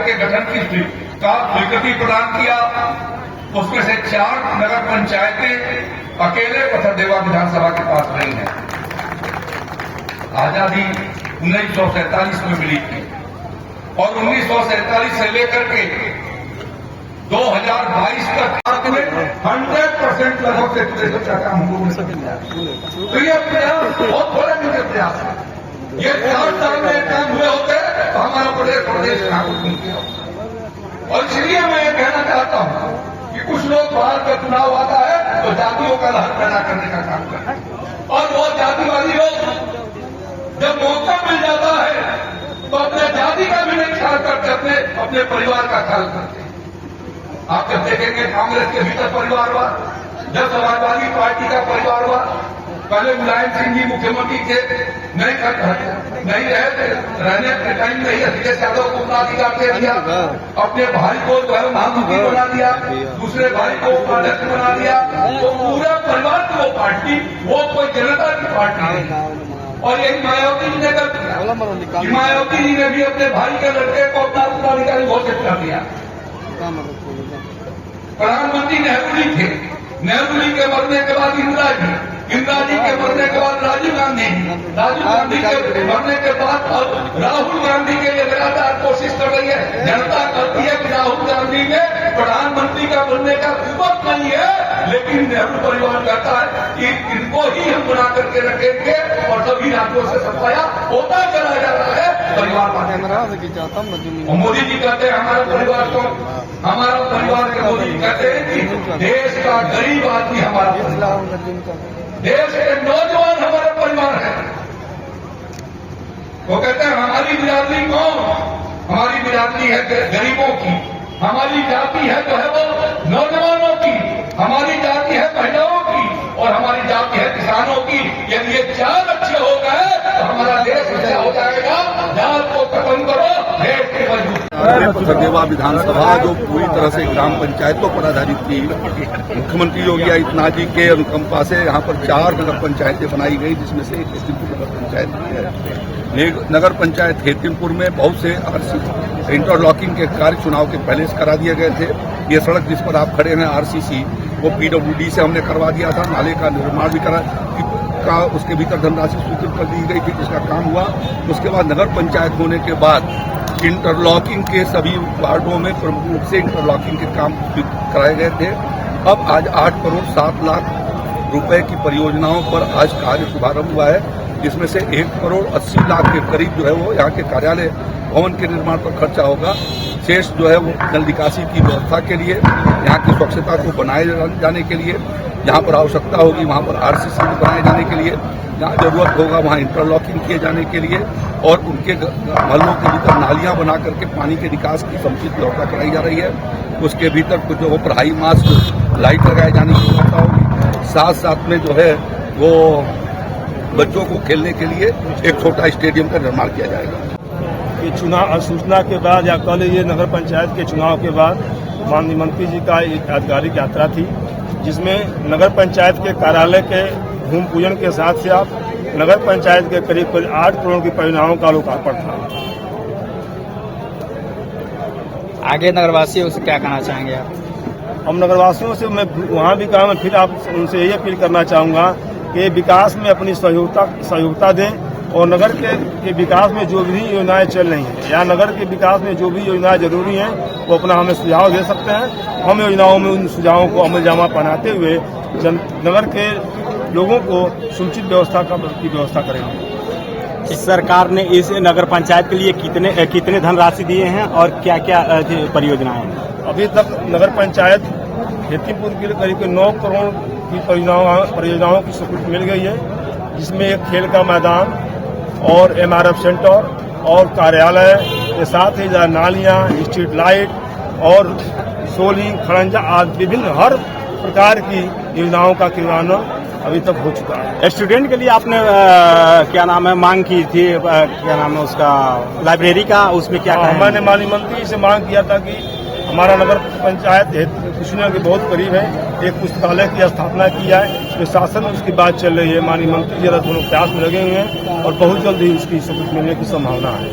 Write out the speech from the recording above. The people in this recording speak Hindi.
के गठन की स्वीकृति प्रदान किया। उसमें से 4 नगर पंचायतें अकेले पथरदेवा विधानसभा के पास रही हैं। आजादी 1947 में मिली थी और 1947 से लेकर के 2022 तक 100% लगभग सेचुरेशन का काम हम लोगों ने किया। तो ये प्रयास बहुत बड़े मुझे प्रयास है। ये 4 साल में काम हुए होते तो हमारा प्रदेश कहां कुछ नहीं किया। और इसलिए मैं ये कहना चाहता हूं कि कुछ लोग बाहर का चुनाव आता है तो जातियों का लहर पैदा करने का काम करते हैं और वो जातिवादी लोग जब मौका मिल जाता है तो अपने जाति का भी नहीं ख्याल करते, अपने परिवार का ख्याल करते हैं। आप जब देखेंगे कांग्रेस के भीतर परिवारवाद, जब समाजवादी पार्टी का परिवारवाद, पहले मुलायम सिंह जी मुख्यमंत्री थे, नहीं रहे थे, रहने के टाइम में ही अखिलेश यादव को उपाधिकार दे दिया, अपने भाई को जो है महामुखी बना दिया, दूसरे भाई को उपाध्यक्ष बना दिया। तो पूरा परिवार की वो पार्टी, वो कोई जनता की पार्टी नहीं। और यही मायावती जी ने कर दिया। मायावती जी ने भी अपने भाई के लड़के को अपना उत्तराधिकारी घोषित कर दिया। प्रधानमंत्री नेहरू जी थे, नेहरू जी के मरने के बाद इंदिरा जी के मरने के बाद राजीव गांधी के मरने के बाद और राहुल गांधी के लिए लगातार कोशिश कर रही है। जनता कहती है कि राहुल गांधी में प्रधानमंत्री का बनने का कुवत नहीं है, लेकिन नेहरू परिवार कहता है कि इनको ही हम बना करके रखेंगे और सभी राज्यों से सफाया होता चला जा रहा है। परिवार मोदी जी कहते हैं हमारे परिवार को, हमारा परिवार के मोदी जी कहते हैं कि देश का गरीब आदमी हमारा परिवार, देश के नौजवान हमारे परिवार है। वो कहते हैं हमारी बिरादरी कौन? हमारी बिरादरी है गरीबों की, हमारी जाति है जो है वो नौजवानों की, हमारी जाति है महिलाओं की और हमारी जाति है किसानों की। यदि ये 4 अच्छे हो गए तो हमारा देश अच्छा हो जाएगा। जात को खत्म करो, देश की मजबूत। पथरदेवा विधानसभा जो पूरी तरह से ग्राम पंचायतों पर आधारित थी, मुख्यमंत्री योगी आदित्यनाथ जी के अनुकंपा से यहाँ पर 4 नगर पंचायतें बनाई गई, जिसमें से एक हेतिमपुर नगर पंचायत भी है। नगर पंचायत हेतिमपुर में बहुत से इंटरलॉकिंग के कार्य चुनाव के पहले से करा दिए गए थे। ये सड़क जिस पर आप खड़े हैं आरसीसी, वो पीडब्ल्यूडी से हमने करवा दिया था। नाले का निर्माण भी का उसके भीतर धनराशि स्वीकृत कर दी गई थी, जिसका काम हुआ। उसके बाद नगर पंचायत होने के बाद इंटरलॉकिंग के सभी वार्डों में प्रमुख रूप से इंटरलॉकिंग के काम कराए गए थे। अब आज 8 करोड़ 7 लाख रुपए की परियोजनाओं पर आज कार्य शुभारंभ हुआ है, जिसमें से 1 करोड़ 80 लाख के करीब जो है वो यहाँ के कार्यालय भवन के निर्माण पर खर्चा होगा। शेष जो है वो जल निकासी की व्यवस्था के लिए, यहाँ की स्वच्छता को बनाए जाने के लिए, जहाँ पर आवश्यकता होगी वहाँ पर आरसीसी बनाए जाने के लिए, जहाँ जरूरत होगा वहाँ इंटरलॉकिंग किए जाने के लिए और उनके मोहल्लों के भीतर नालियाँ बना करके पानी के निकास की समुचित व्यवस्था कराई जा रही है। उसके भीतर कुछ जो पढ़ाई मास्क लाइट लगाए जाने की व्यवस्था होगी। साथ साथ में जो है वो बच्चों को खेलने के लिए एक छोटा स्टेडियम का निर्माण किया जाएगा। कि चुनाव सूचना के बाद या कल ये नगर पंचायत के चुनाव के बाद माननीय मंत्री जी का एक आधिकारिक यात्रा थी, जिसमें नगर पंचायत के कार्यालय के भूमि पूजन के साथ साथ नगर पंचायत के करीब 8 करोड़ की परियोजनाओं का लोकार्पण था। आगे नगरवासियों से क्या कहना चाहेंगे आप? हम नगरवासियों से मैं वहाँ भी कहा, मैं फिर आप उनसे यही अपील करना चाहूँगा कि विकास में अपनी सहयोगिता दें और नगर के विकास में जो भी योजनाएं चल रही हैं या नगर के विकास में जो भी योजनाएं जरूरी हैं वो अपना हमें सुझाव दे सकते हैं। हम योजनाओं में उन सुझावों को अमलजामा बनाते हुए नगर के लोगों को समुचित व्यवस्था की व्यवस्था करेंगे। सरकार ने इस नगर पंचायत के लिए कितने धनराशि दिए हैं और क्या क्या परियोजनाएं हैं? अभी तक नगर पंचायत हेतिमपुर के लिए करीब 9 करोड़ की परियोजनाओं की स्वीकृति मिल गई है, जिसमें एक खेल का मैदान और MRF सेंटर और कार्यालय के साथ ही नालियां, स्ट्रीट लाइट और सोलिंग खड़ंजा आदि विभिन्न हर प्रकार की योजनाओं का क्रियान्वयन अभी तक हो चुका है। स्टूडेंट के लिए आपने क्या नाम है मांग की थी, क्या नाम है उसका, लाइब्रेरी का, उसमें क्या मैंने माननीय मंत्री से मांग किया था कि हमारा नगर पंचायत कृष्णनगर के बहुत करीब है, एक पुस्तकालय की स्थापना की जाए। प्रशासन में उसकी बात चल रही है, माननीय मंत्री जी दोनों प्रयास में लगे हुए हैं और बहुत जल्द ही उसकी स्वीकृति मिलने की संभावना है।